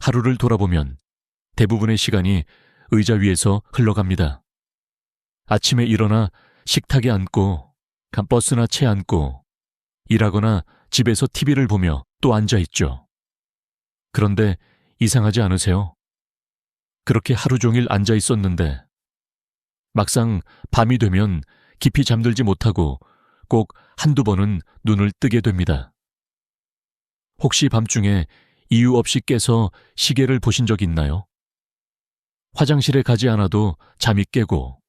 하루를 돌아보면 대부분의 시간이 의자 위에서 흘러갑니다. 아침에 일어나 식탁에 앉고 버스나 차에 앉고 일하거나 집에서 TV를 보며 또 앉아 있죠. 그런데 이상하지 않으세요? 그렇게 하루 종일 앉아 있었는데 막상 밤이 되면 깊이 잠들지 못하고 꼭 한두 번은 눈을 뜨게 됩니다. 혹시 밤중에 이유 없이 깨서 시계를 보신 적 있나요? 화장실에 가지 않아도 잠이 깨고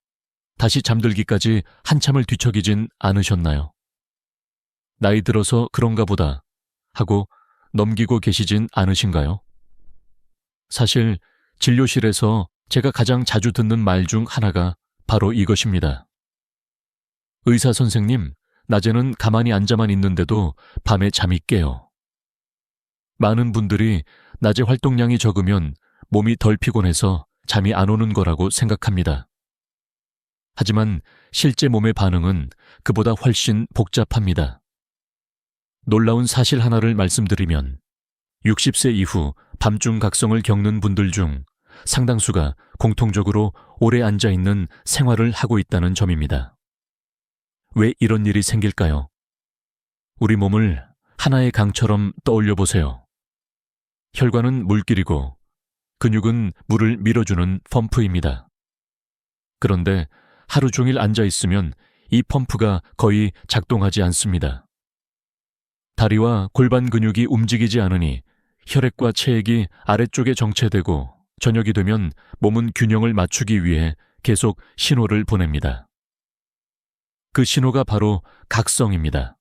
다시 잠들기까지 한참을 뒤척이진 않으셨나요? 나이 들어서 그런가 보다 하고 넘기고 계시진 않으신가요? 사실 진료실에서 제가 가장 자주 듣는 말 중 하나가 바로 이것입니다. 의사 선생님, 낮에는 가만히 앉아만 있는데도 밤에 잠이 깨요. 많은 분들이 낮에 활동량이 적으면 몸이 덜 피곤해서 잠이 안 오는 거라고 생각합니다. 하지만 실제 몸의 반응은 그보다 훨씬 복잡합니다. 놀라운 사실 하나를 말씀드리면 60세 이후 밤중 각성을 겪는 분들 중 상당수가 공통적으로 오래 앉아있는 생활을 하고 있다는 점입니다. 왜 이런 일이 생길까요? 우리 몸을 하나의 강처럼 떠올려 보세요. 혈관은 물길이고 근육은 물을 밀어주는 펌프입니다. 그런데 하루 종일 앉아 있으면 이 펌프가 거의 작동하지 않습니다. 다리와 골반 근육이 움직이지 않으니 혈액과 체액이 아래쪽에 정체되고 저녁이 되면 몸은 균형을 맞추기 위해 계속 신호를 보냅니다. 그 신호가 바로 각성입니다.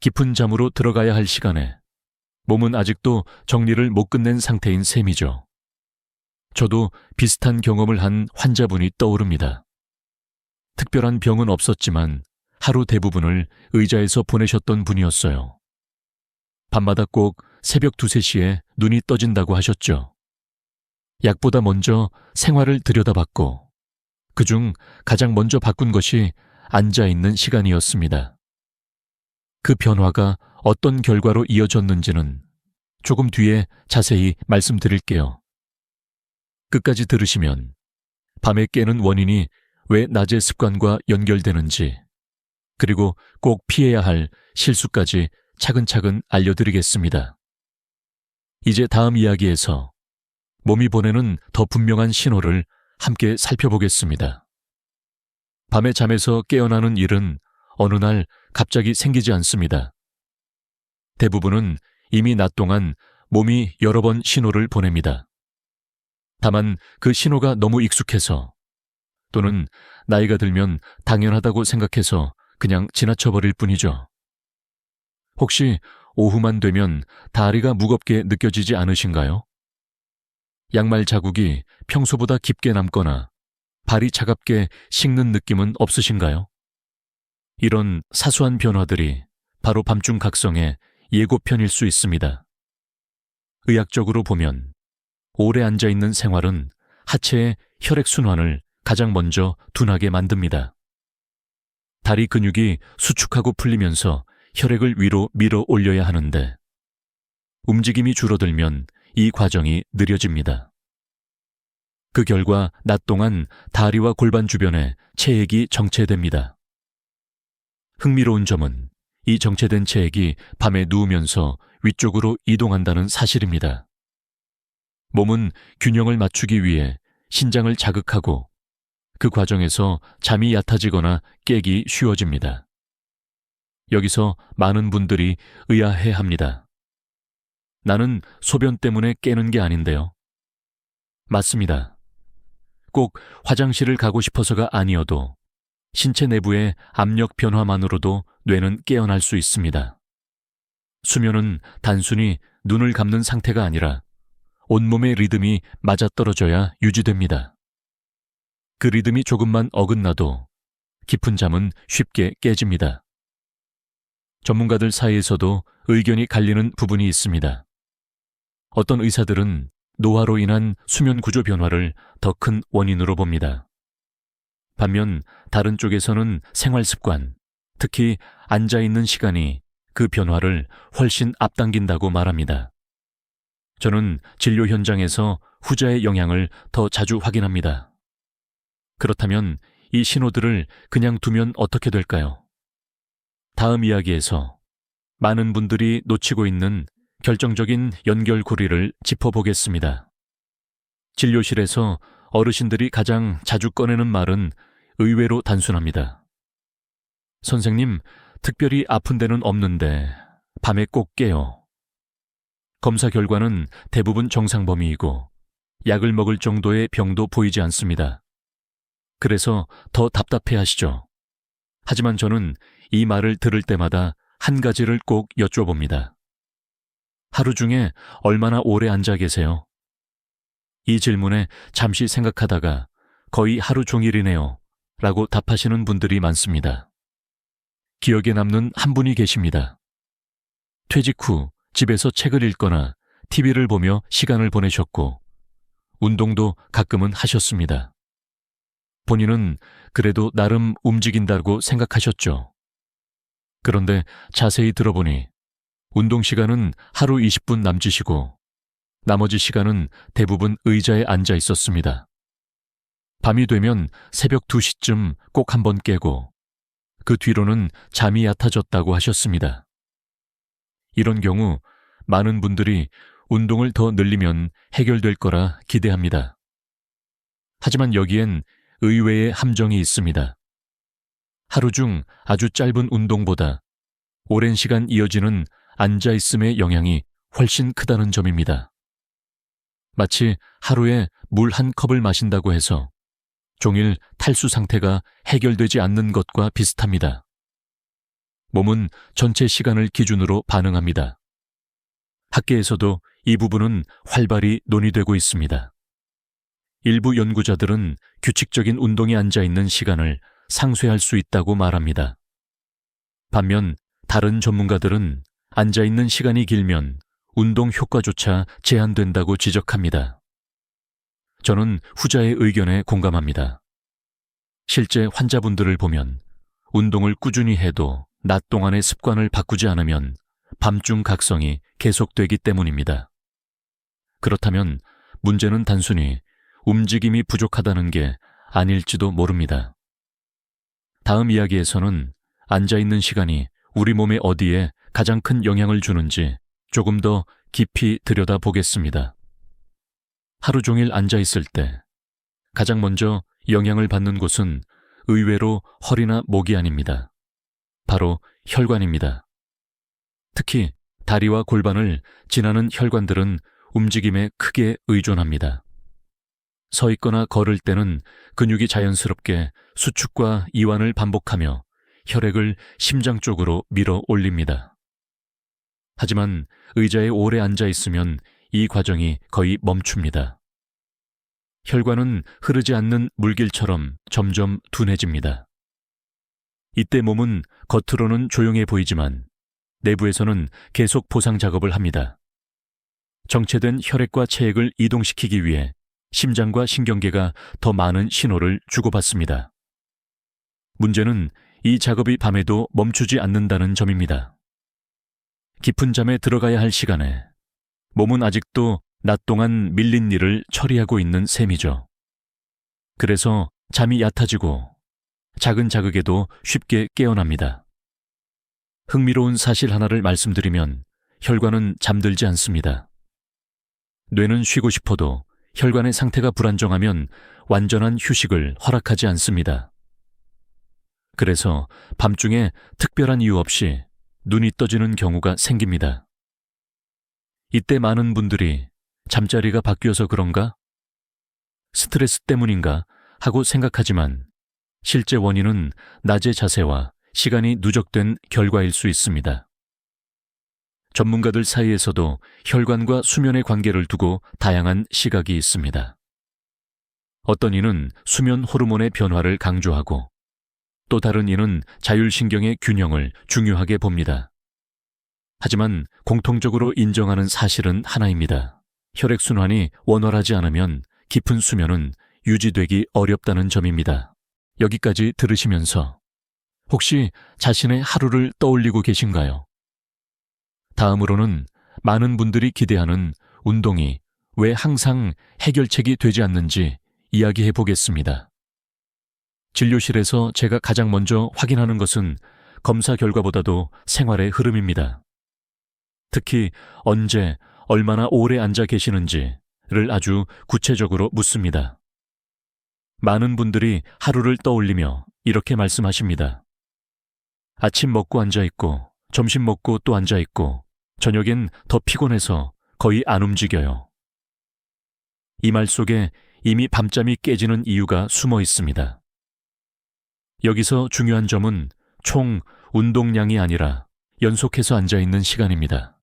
깊은 잠으로 들어가야 할 시간에 몸은 아직도 정리를 못 끝낸 상태인 셈이죠. 저도 비슷한 경험을 한 환자분이 떠오릅니다. 특별한 병은 없었지만 하루 대부분을 의자에서 보내셨던 분이었어요. 밤마다 꼭 새벽 2, 3시에 눈이 떠진다고 하셨죠. 약보다 먼저 생활을 들여다봤고 그중 가장 먼저 바꾼 것이 앉아있는 시간이었습니다. 그 변화가 어떤 결과로 이어졌는지는 조금 뒤에 자세히 말씀드릴게요. 끝까지 들으시면 밤에 깨는 원인이 왜 낮의 습관과 연결되는지 그리고 꼭 피해야 할 실수까지 차근차근 알려드리겠습니다. 이제 다음 이야기에서 몸이 보내는 더 분명한 신호를 함께 살펴보겠습니다. 밤에 잠에서 깨어나는 일은 어느 날 갑자기 생기지 않습니다. 대부분은 이미 낮 동안 몸이 여러 번 신호를 보냅니다. 다만 그 신호가 너무 익숙해서 또는 나이가 들면 당연하다고 생각해서 그냥 지나쳐버릴 뿐이죠. 혹시 오후만 되면 다리가 무겁게 느껴지지 않으신가요? 양말 자국이 평소보다 깊게 남거나 발이 차갑게 식는 느낌은 없으신가요? 이런 사소한 변화들이 바로 밤중 각성의 예고편일 수 있습니다. 의학적으로 보면 오래 앉아있는 생활은 하체의 혈액순환을 가장 먼저 둔하게 만듭니다. 다리 근육이 수축하고 풀리면서 혈액을 위로 밀어 올려야 하는데 움직임이 줄어들면 이 과정이 느려집니다. 그 결과 낮 동안 다리와 골반 주변에 체액이 정체됩니다. 흥미로운 점은 이 정체된 체액이 밤에 누우면서 위쪽으로 이동한다는 사실입니다. 몸은 균형을 맞추기 위해 신장을 자극하고 그 과정에서 잠이 얕아지거나 깨기 쉬워집니다. 여기서 많은 분들이 의아해합니다. 나는 소변 때문에 깨는 게 아닌데요. 맞습니다. 꼭 화장실을 가고 싶어서가 아니어도 신체 내부의 압력 변화만으로도 뇌는 깨어날 수 있습니다. 수면은 단순히 눈을 감는 상태가 아니라 온몸의 리듬이 맞아떨어져야 유지됩니다. 그 리듬이 조금만 어긋나도 깊은 잠은 쉽게 깨집니다. 전문가들 사이에서도 의견이 갈리는 부분이 있습니다. 어떤 의사들은 노화로 인한 수면 구조 변화를 더 큰 원인으로 봅니다. 반면 다른 쪽에서는 생활 습관, 특히 앉아있는 시간이 그 변화를 훨씬 앞당긴다고 말합니다. 저는 진료 현장에서 후자의 영향을 더 자주 확인합니다. 그렇다면 이 신호들을 그냥 두면 어떻게 될까요? 다음 이야기에서 많은 분들이 놓치고 있는 결정적인 연결고리를 짚어보겠습니다. 진료실에서 어르신들이 가장 자주 꺼내는 말은 의외로 단순합니다. 선생님, 특별히 아픈 데는 없는데 밤에 꼭 깨요. 검사 결과는 대부분 정상 범위이고 약을 먹을 정도의 병도 보이지 않습니다. 그래서 더 답답해 하시죠. 하지만 저는 이 말을 들을 때마다 한 가지를 꼭 여쭤봅니다. 하루 중에 얼마나 오래 앉아 계세요? 이 질문에 잠시 생각하다가 거의 하루 종일이네요 라고 답하시는 분들이 많습니다. 기억에 남는 한 분이 계십니다. 퇴직 후 집에서 책을 읽거나 TV를 보며 시간을 보내셨고 운동도 가끔은 하셨습니다. 본인은 그래도 나름 움직인다고 생각하셨죠. 그런데 자세히 들어보니 운동 시간은 하루 20분 남짓이고 나머지 시간은 대부분 의자에 앉아 있었습니다. 밤이 되면 새벽 2시쯤 꼭 한번 깨고 그 뒤로는 잠이 얕아졌다고 하셨습니다. 이런 경우 많은 분들이 운동을 더 늘리면 해결될 거라 기대합니다. 하지만 여기엔 의외의 함정이 있습니다. 하루 중 아주 짧은 운동보다 오랜 시간 이어지는 앉아있음의 영향이 훨씬 크다는 점입니다. 마치 하루에 물 한 컵을 마신다고 해서 종일 탈수 상태가 해결되지 않는 것과 비슷합니다. 몸은 전체 시간을 기준으로 반응합니다. 학계에서도 이 부분은 활발히 논의되고 있습니다. 일부 연구자들은 규칙적인 운동에 앉아있는 시간을 상쇄할 수 있다고 말합니다. 반면 다른 전문가들은 앉아있는 시간이 길면 운동 효과조차 제한된다고 지적합니다. 저는 후자의 의견에 공감합니다. 실제 환자분들을 보면 운동을 꾸준히 해도 낮 동안의 습관을 바꾸지 않으면 밤중 각성이 계속되기 때문입니다. 그렇다면 문제는 단순히 움직임이 부족하다는 게 아닐지도 모릅니다. 다음 이야기에서는 앉아있는 시간이 우리 몸의 어디에 가장 큰 영향을 주는지 조금 더 깊이 들여다보겠습니다. 하루 종일 앉아있을 때 가장 먼저 영향을 받는 곳은 의외로 허리나 목이 아닙니다. 바로 혈관입니다. 특히 다리와 골반을 지나는 혈관들은 움직임에 크게 의존합니다. 서 있거나 걸을 때는 근육이 자연스럽게 수축과 이완을 반복하며 혈액을 심장 쪽으로 밀어 올립니다. 하지만 의자에 오래 앉아 있으면 이 과정이 거의 멈춥니다. 혈관은 흐르지 않는 물길처럼 점점 둔해집니다. 이때 몸은 겉으로는 조용해 보이지만 내부에서는 계속 보상 작업을 합니다. 정체된 혈액과 체액을 이동시키기 위해 심장과 신경계가 더 많은 신호를 주고받습니다. 문제는 이 작업이 밤에도 멈추지 않는다는 점입니다. 깊은 잠에 들어가야 할 시간에 몸은 아직도 낮 동안 밀린 일을 처리하고 있는 셈이죠. 그래서 잠이 얕아지고 작은 자극에도 쉽게 깨어납니다. 흥미로운 사실 하나를 말씀드리면 혈관은 잠들지 않습니다. 뇌는 쉬고 싶어도 혈관의 상태가 불안정하면 완전한 휴식을 허락하지 않습니다. 그래서 밤중에 특별한 이유 없이 눈이 떠지는 경우가 생깁니다. 이때 많은 분들이 잠자리가 바뀌어서 그런가? 스트레스 때문인가? 하고 생각하지만 실제 원인은 낮의 자세와 시간이 누적된 결과일 수 있습니다. 전문가들 사이에서도 혈관과 수면의 관계를 두고 다양한 시각이 있습니다. 어떤 이는 수면 호르몬의 변화를 강조하고 또 다른 이는 자율신경의 균형을 중요하게 봅니다. 하지만 공통적으로 인정하는 사실은 하나입니다. 혈액순환이 원활하지 않으면 깊은 수면은 유지되기 어렵다는 점입니다. 여기까지 들으시면서 혹시 자신의 하루를 떠올리고 계신가요? 다음으로는 많은 분들이 기대하는 운동이 왜 항상 해결책이 되지 않는지 이야기해 보겠습니다. 진료실에서 제가 가장 먼저 확인하는 것은 검사 결과보다도 생활의 흐름입니다. 특히 언제, 얼마나 오래 앉아 계시는지를 아주 구체적으로 묻습니다. 많은 분들이 하루를 떠올리며 이렇게 말씀하십니다. 아침 먹고 앉아있고, 점심 먹고 또 앉아있고, 저녁엔 더 피곤해서 거의 안 움직여요. 이 말 속에 이미 밤잠이 깨지는 이유가 숨어 있습니다. 여기서 중요한 점은 총 운동량이 아니라 연속해서 앉아있는 시간입니다.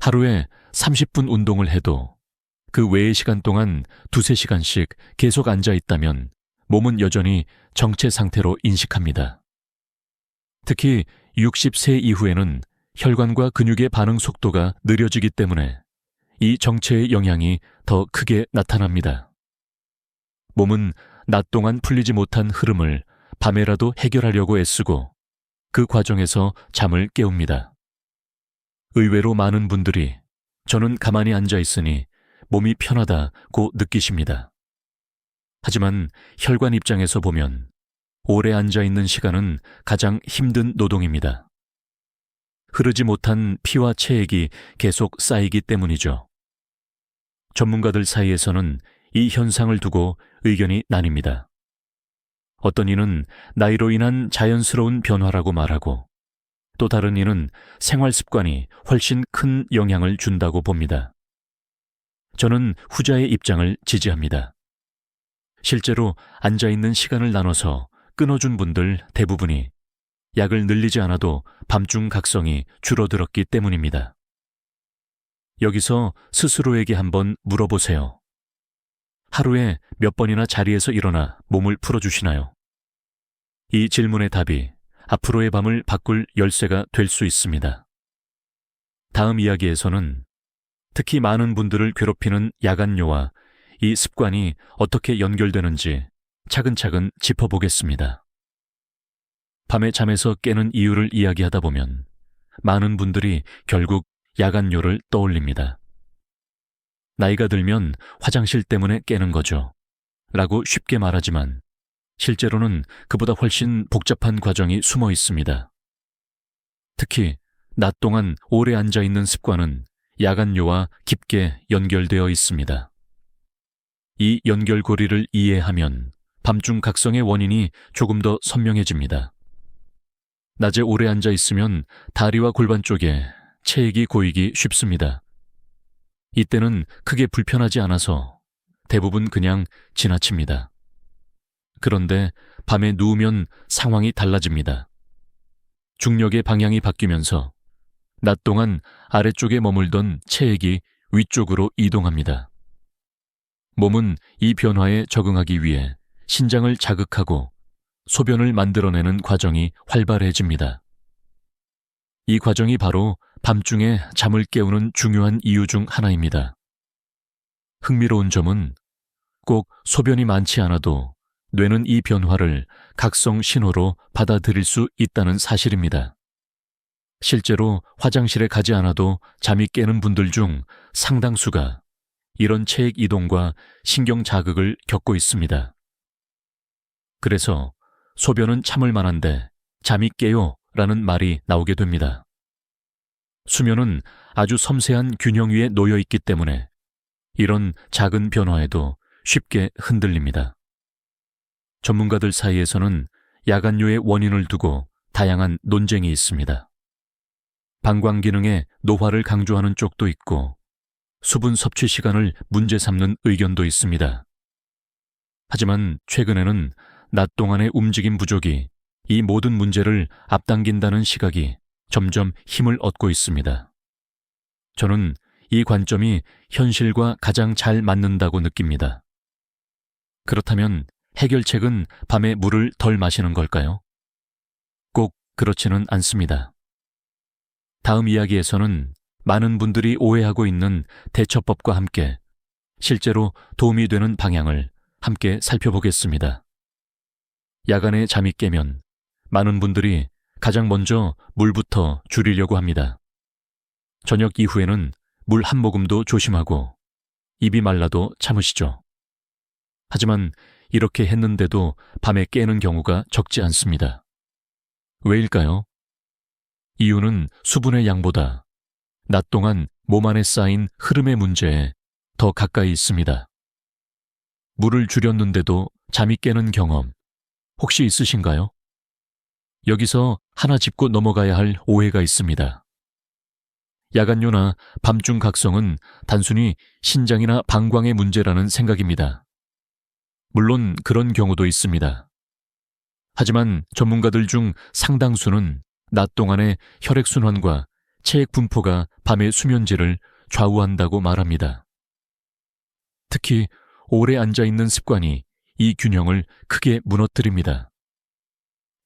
하루에 30분 운동을 해도 그 외의 시간 동안 2~3시간씩 계속 앉아있다면 몸은 여전히 정체 상태로 인식합니다. 특히 60세 이후에는 혈관과 근육의 반응 속도가 느려지기 때문에 이 정체의 영향이 더 크게 나타납니다. 몸은 낮 동안 풀리지 못한 흐름을 밤에라도 해결하려고 애쓰고 그 과정에서 잠을 깨웁니다. 의외로 많은 분들이 저는 가만히 앉아 있으니 몸이 편하다고 느끼십니다. 하지만 혈관 입장에서 보면 오래 앉아 있는 시간은 가장 힘든 노동입니다. 흐르지 못한 피와 체액이 계속 쌓이기 때문이죠. 전문가들 사이에서는 이 현상을 두고 의견이 나뉩니다. 어떤 이는 나이로 인한 자연스러운 변화라고 말하고 또 다른 이는 생활 습관이 훨씬 큰 영향을 준다고 봅니다. 저는 후자의 입장을 지지합니다. 실제로 앉아있는 시간을 나눠서 끊어준 분들 대부분이 약을 늘리지 않아도 밤중 각성이 줄어들었기 때문입니다. 여기서 스스로에게 한번 물어보세요. 하루에 몇 번이나 자리에서 일어나 몸을 풀어주시나요? 이 질문의 답이 앞으로의 밤을 바꿀 열쇠가 될 수 있습니다. 다음 이야기에서는 특히 많은 분들을 괴롭히는 야간뇨와 이 습관이 어떻게 연결되는지 차근차근 짚어보겠습니다. 밤에 잠에서 깨는 이유를 이야기하다 보면 많은 분들이 결국 야간뇨를 떠올립니다. 나이가 들면 화장실 때문에 깨는 거죠. 라고 쉽게 말하지만 실제로는 그보다 훨씬 복잡한 과정이 숨어 있습니다. 특히 낮 동안 오래 앉아 있는 습관은 야간뇨와 깊게 연결되어 있습니다. 이 연결고리를 이해하면 밤중 각성의 원인이 조금 더 선명해집니다. 낮에 오래 앉아 있으면 다리와 골반 쪽에 체액이 고이기 쉽습니다. 이때는 크게 불편하지 않아서 대부분 그냥 지나칩니다. 그런데 밤에 누우면 상황이 달라집니다. 중력의 방향이 바뀌면서 낮 동안 아래쪽에 머물던 체액이 위쪽으로 이동합니다. 몸은 이 변화에 적응하기 위해 신장을 자극하고 소변을 만들어내는 과정이 활발해집니다. 이 과정이 바로 밤중에 잠을 깨우는 중요한 이유 중 하나입니다. 흥미로운 점은 꼭 소변이 많지 않아도 뇌는 이 변화를 각성 신호로 받아들일 수 있다는 사실입니다. 실제로 화장실에 가지 않아도 잠이 깨는 분들 중 상당수가 이런 체액 이동과 신경 자극을 겪고 있습니다. 그래서 소변은 참을 만한데 잠이 깨요 라는 말이 나오게 됩니다. 수면은 아주 섬세한 균형 위에 놓여 있기 때문에 이런 작은 변화에도 쉽게 흔들립니다. 전문가들 사이에서는 야간뇨의 원인을 두고 다양한 논쟁이 있습니다. 방광 기능의 노화를 강조하는 쪽도 있고 수분 섭취 시간을 문제 삼는 의견도 있습니다. 하지만 최근에는 낮 동안의 움직임 부족이 이 모든 문제를 앞당긴다는 시각이 점점 힘을 얻고 있습니다. 저는 이 관점이 현실과 가장 잘 맞는다고 느낍니다. 그렇다면 해결책은 밤에 물을 덜 마시는 걸까요? 꼭 그렇지는 않습니다. 다음 이야기에서는 많은 분들이 오해하고 있는 대처법과 함께 실제로 도움이 되는 방향을 함께 살펴보겠습니다. 야간에 잠이 깨면 많은 분들이 가장 먼저 물부터 줄이려고 합니다. 저녁 이후에는 물 한 모금도 조심하고 입이 말라도 참으시죠. 하지만 이렇게 했는데도 밤에 깨는 경우가 적지 않습니다. 왜일까요? 이유는 수분의 양보다 낮 동안 몸 안에 쌓인 흐름의 문제에 더 가까이 있습니다. 물을 줄였는데도 잠이 깨는 경험 혹시 있으신가요? 여기서 하나 짚고 넘어가야 할 오해가 있습니다. 야간뇨나 밤중 각성은 단순히 신장이나 방광의 문제라는 생각입니다. 물론 그런 경우도 있습니다. 하지만 전문가들 중 상당수는 낮 동안의 혈액순환과 체액 분포가 밤의 수면질을 좌우한다고 말합니다. 특히 오래 앉아있는 습관이 이 균형을 크게 무너뜨립니다.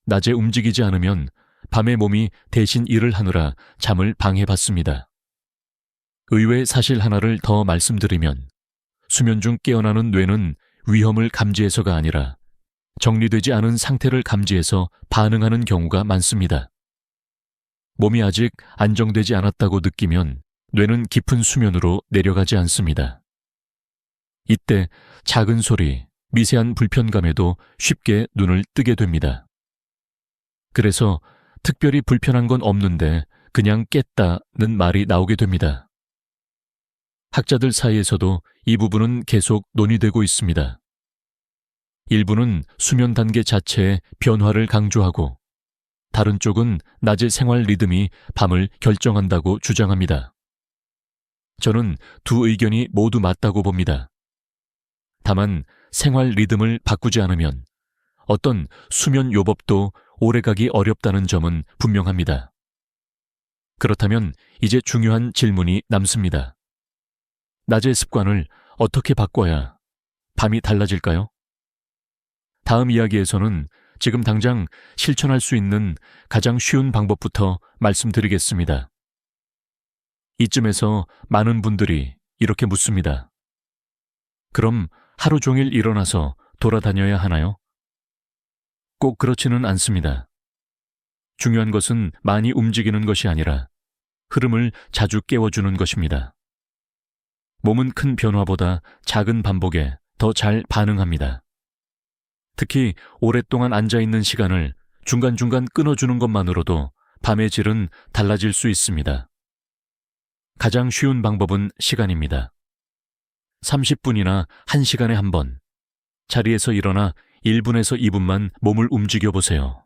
낮에 움직이지 않으면 밤에 몸이 대신 일을 하느라 잠을 방해받습니다. 의외의 사실 하나를 더 말씀드리면 수면 중 깨어나는 뇌는 위험을 감지해서가 아니라 정리되지 않은 상태를 감지해서 반응하는 경우가 많습니다. 몸이 아직 안정되지 않았다고 느끼면 뇌는 깊은 수면으로 내려가지 않습니다. 이때 작은 소리, 미세한 불편감에도 쉽게 눈을 뜨게 됩니다. 그래서 특별히 불편한 건 없는데 그냥 깼다는 말이 나오게 됩니다. 학자들 사이에서도 이 부분은 계속 논의되고 있습니다. 일부는 수면 단계 자체의 변화를 강조하고 다른 쪽은 낮의 생활 리듬이 밤을 결정한다고 주장합니다. 저는 두 의견이 모두 맞다고 봅니다. 다만 생활 리듬을 바꾸지 않으면 어떤 수면 요법도 오래가기 어렵다는 점은 분명합니다. 그렇다면 이제 중요한 질문이 남습니다. 낮의 습관을 어떻게 바꿔야 밤이 달라질까요? 다음 이야기에서는 지금 당장 실천할 수 있는 가장 쉬운 방법부터 말씀드리겠습니다. 이쯤에서 많은 분들이 이렇게 묻습니다. 그럼 하루 종일 일어나서 돌아다녀야 하나요? 꼭 그렇지는 않습니다. 중요한 것은 많이 움직이는 것이 아니라 흐름을 자주 깨워주는 것입니다. 몸은 큰 변화보다 작은 반복에 더 잘 반응합니다. 특히 오랫동안 앉아있는 시간을 중간중간 끊어주는 것만으로도 밤의 질은 달라질 수 있습니다. 가장 쉬운 방법은 시간입니다. 30분이나 1시간에 한 번, 자리에서 일어나 1분에서 2분만 몸을 움직여 보세요.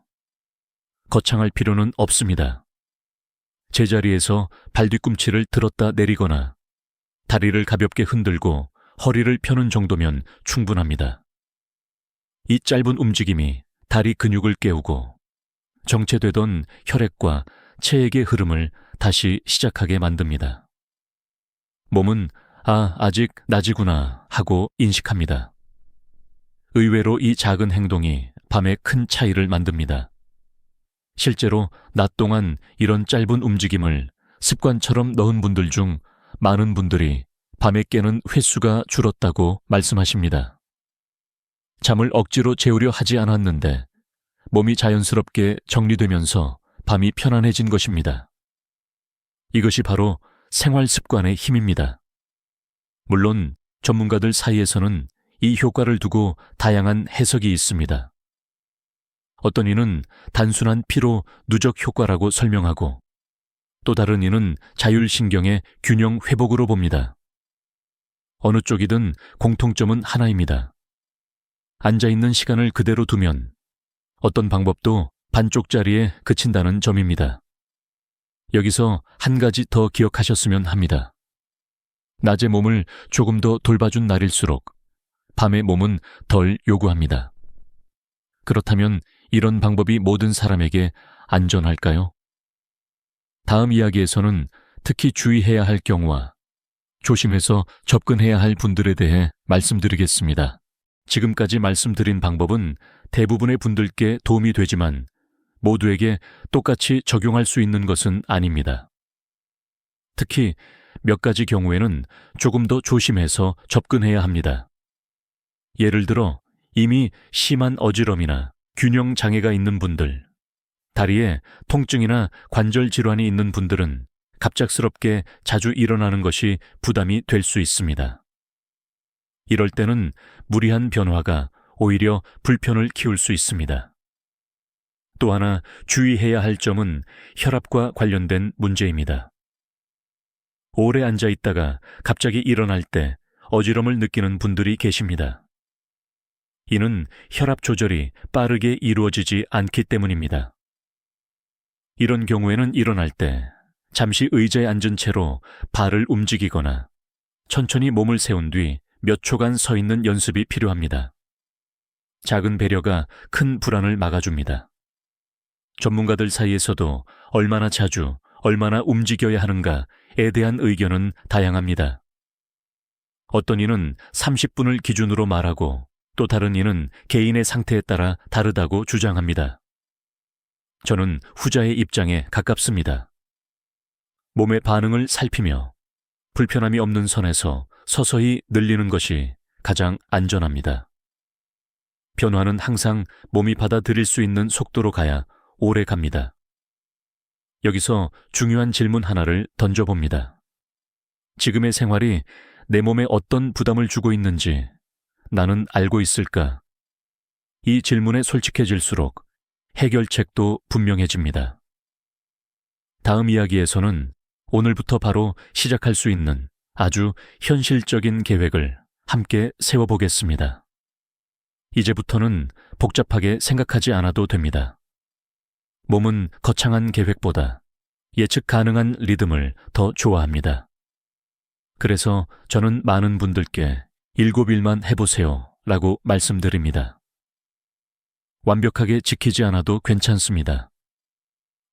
거창할 필요는 없습니다. 제자리에서 발뒤꿈치를 들었다 내리거나 다리를 가볍게 흔들고 허리를 펴는 정도면 충분합니다. 이 짧은 움직임이 다리 근육을 깨우고 정체되던 혈액과 체액의 흐름을 다시 시작하게 만듭니다. 몸은 아직 낮이구나 하고 인식합니다. 의외로 이 작은 행동이 밤에 큰 차이를 만듭니다. 실제로 낮 동안 이런 짧은 움직임을 습관처럼 넣은 분들 중 많은 분들이 밤에 깨는 횟수가 줄었다고 말씀하십니다. 잠을 억지로 재우려 하지 않았는데 몸이 자연스럽게 정리되면서 밤이 편안해진 것입니다. 이것이 바로 생활 습관의 힘입니다. 물론 전문가들 사이에서는 이 효과를 두고 다양한 해석이 있습니다. 어떤 이는 단순한 피로 누적 효과라고 설명하고 또 다른 이는 자율신경의 균형 회복으로 봅니다. 어느 쪽이든 공통점은 하나입니다. 앉아있는 시간을 그대로 두면 어떤 방법도 반쪽짜리에 그친다는 점입니다. 여기서 한 가지 더 기억하셨으면 합니다. 낮에 몸을 조금 더 돌봐준 날일수록 밤에 몸은 덜 요구합니다. 그렇다면 이런 방법이 모든 사람에게 안전할까요? 다음 이야기에서는 특히 주의해야 할 경우와 조심해서 접근해야 할 분들에 대해 말씀드리겠습니다. 지금까지 말씀드린 방법은 대부분의 분들께 도움이 되지만 모두에게 똑같이 적용할 수 있는 것은 아닙니다. 특히 몇 가지 경우에는 조금 더 조심해서 접근해야 합니다. 예를 들어 이미 심한 어지럼이나 균형 장애가 있는 분들, 다리에 통증이나 관절 질환이 있는 분들은 갑작스럽게 자주 일어나는 것이 부담이 될 수 있습니다. 이럴 때는 무리한 변화가 오히려 불편을 키울 수 있습니다. 또 하나 주의해야 할 점은 혈압과 관련된 문제입니다. 오래 앉아 있다가 갑자기 일어날 때 어지럼을 느끼는 분들이 계십니다. 이는 혈압 조절이 빠르게 이루어지지 않기 때문입니다. 이런 경우에는 일어날 때 잠시 의자에 앉은 채로 발을 움직이거나 천천히 몸을 세운 뒤 몇 초간 서 있는 연습이 필요합니다. 작은 배려가 큰 불안을 막아줍니다. 전문가들 사이에서도 얼마나 자주, 얼마나 움직여야 하는가에 대한 의견은 다양합니다. 어떤 이는 30분을 기준으로 말하고 또 다른 이는 개인의 상태에 따라 다르다고 주장합니다. 저는 후자의 입장에 가깝습니다. 몸의 반응을 살피며 불편함이 없는 선에서 서서히 늘리는 것이 가장 안전합니다. 변화는 항상 몸이 받아들일 수 있는 속도로 가야 오래 갑니다. 여기서 중요한 질문 하나를 던져봅니다. 지금의 생활이 내 몸에 어떤 부담을 주고 있는지 나는 알고 있을까? 이 질문에 솔직해질수록 해결책도 분명해집니다. 다음 이야기에서는 오늘부터 바로 시작할 수 있는 아주 현실적인 계획을 함께 세워보겠습니다. 이제부터는 복잡하게 생각하지 않아도 됩니다. 몸은 거창한 계획보다 예측 가능한 리듬을 더 좋아합니다. 그래서 저는 많은 분들께 7일만 해보세요 라고 말씀드립니다. 완벽하게 지키지 않아도 괜찮습니다.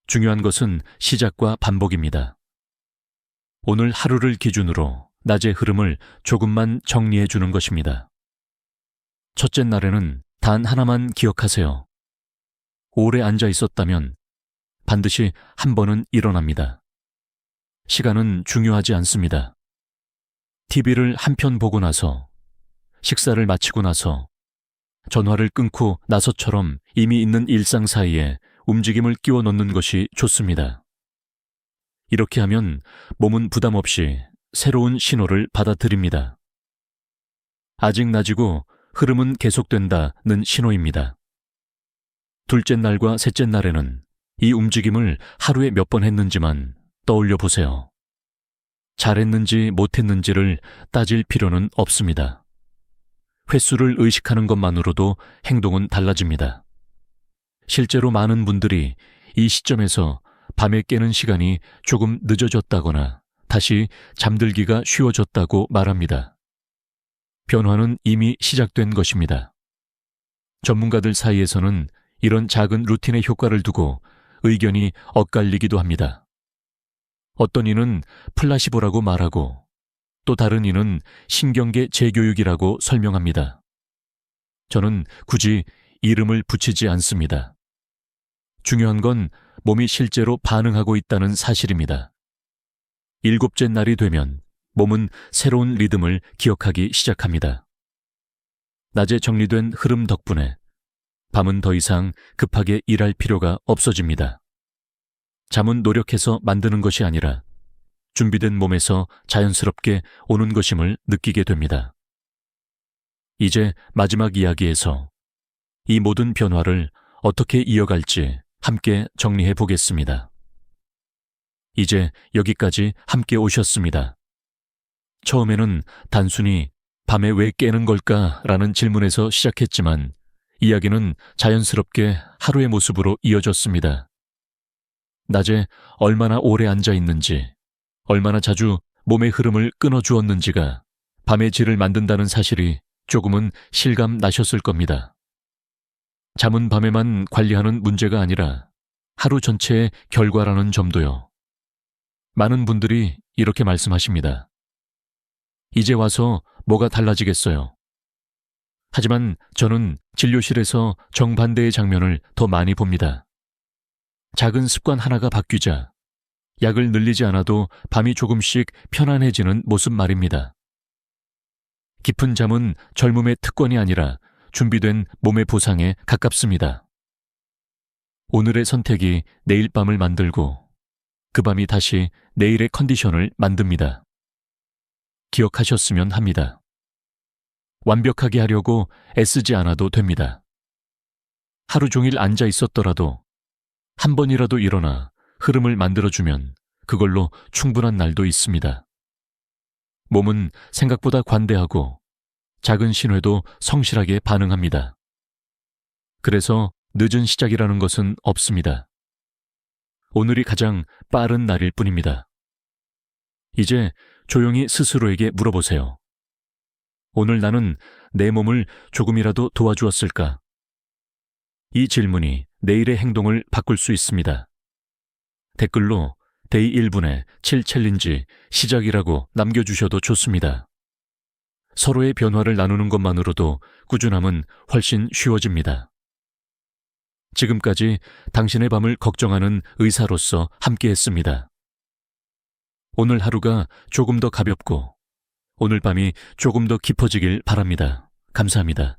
중요한 것은 시작과 반복입니다. 오늘 하루를 기준으로 낮의 흐름을 조금만 정리해 주는 것입니다. 첫째 날에는 단 하나만 기억하세요. 오래 앉아 있었다면 반드시 한 번은 일어납니다. 시간은 중요하지 않습니다. TV를 한 편 보고 나서, 식사를 마치고 나서, 전화를 끊고 나서처럼 이미 있는 일상 사이에 움직임을 끼워 넣는 것이 좋습니다. 이렇게 하면 몸은 부담 없이 새로운 신호를 받아들입니다. 아직 낮이고 흐름은 계속된다는 신호입니다. 둘째 날과 셋째 날에는 이 움직임을 하루에 몇 번 했는지만 떠올려 보세요. 잘했는지 못했는지를 따질 필요는 없습니다. 횟수를 의식하는 것만으로도 행동은 달라집니다. 실제로 많은 분들이 이 시점에서 밤에 깨는 시간이 조금 늦어졌다거나 다시 잠들기가 쉬워졌다고 말합니다. 변화는 이미 시작된 것입니다. 전문가들 사이에서는 이런 작은 루틴의 효과를 두고 의견이 엇갈리기도 합니다. 어떤 이는 플라시보라고 말하고 또 다른 이는 신경계 재교육이라고 설명합니다. 저는 굳이 이름을 붙이지 않습니다. 중요한 건 몸이 실제로 반응하고 있다는 사실입니다. 7째 날이 되면 몸은 새로운 리듬을 기억하기 시작합니다. 낮에 정리된 흐름 덕분에 밤은 더 이상 급하게 일할 필요가 없어집니다. 잠은 노력해서 만드는 것이 아니라 준비된 몸에서 자연스럽게 오는 것임을 느끼게 됩니다. 이제 마지막 이야기에서 이 모든 변화를 어떻게 이어갈지 함께 정리해 보겠습니다. 이제 여기까지 함께 오셨습니다. 처음에는 단순히 밤에 왜 깨는 걸까라는 질문에서 시작했지만 이야기는 자연스럽게 하루의 모습으로 이어졌습니다. 낮에 얼마나 오래 앉아 있는지, 얼마나 자주 몸의 흐름을 끊어주었는지가 밤의 질을 만든다는 사실이 조금은 실감 나셨을 겁니다. 잠은 밤에만 관리하는 문제가 아니라 하루 전체의 결과라는 점도요. 많은 분들이 이렇게 말씀하십니다. 이제 와서 뭐가 달라지겠어요. 하지만 저는 진료실에서 정반대의 장면을 더 많이 봅니다. 작은 습관 하나가 바뀌자 약을 늘리지 않아도 밤이 조금씩 편안해지는 모습 말입니다. 깊은 잠은 젊음의 특권이 아니라 준비된 몸의 보상에 가깝습니다. 오늘의 선택이 내일 밤을 만들고 그 밤이 다시 내일의 컨디션을 만듭니다. 기억하셨으면 합니다. 완벽하게 하려고 애쓰지 않아도 됩니다. 하루 종일 앉아 있었더라도 한 번이라도 일어나 흐름을 만들어주면 그걸로 충분한 날도 있습니다. 몸은 생각보다 관대하고 작은 신호에도 성실하게 반응합니다. 그래서 늦은 시작이라는 것은 없습니다. 오늘이 가장 빠른 날일 뿐입니다. 이제 조용히 스스로에게 물어보세요. 오늘 나는 내 몸을 조금이라도 도와주었을까? 이 질문이 내일의 행동을 바꿀 수 있습니다. 댓글로 데이 1분의 7 챌린지 시작이라고 남겨주셔도 좋습니다. 서로의 변화를 나누는 것만으로도 꾸준함은 훨씬 쉬워집니다. 지금까지 당신의 밤을 걱정하는 의사로서 함께했습니다. 오늘 하루가 조금 더 가볍고 오늘 밤이 조금 더 깊어지길 바랍니다. 감사합니다.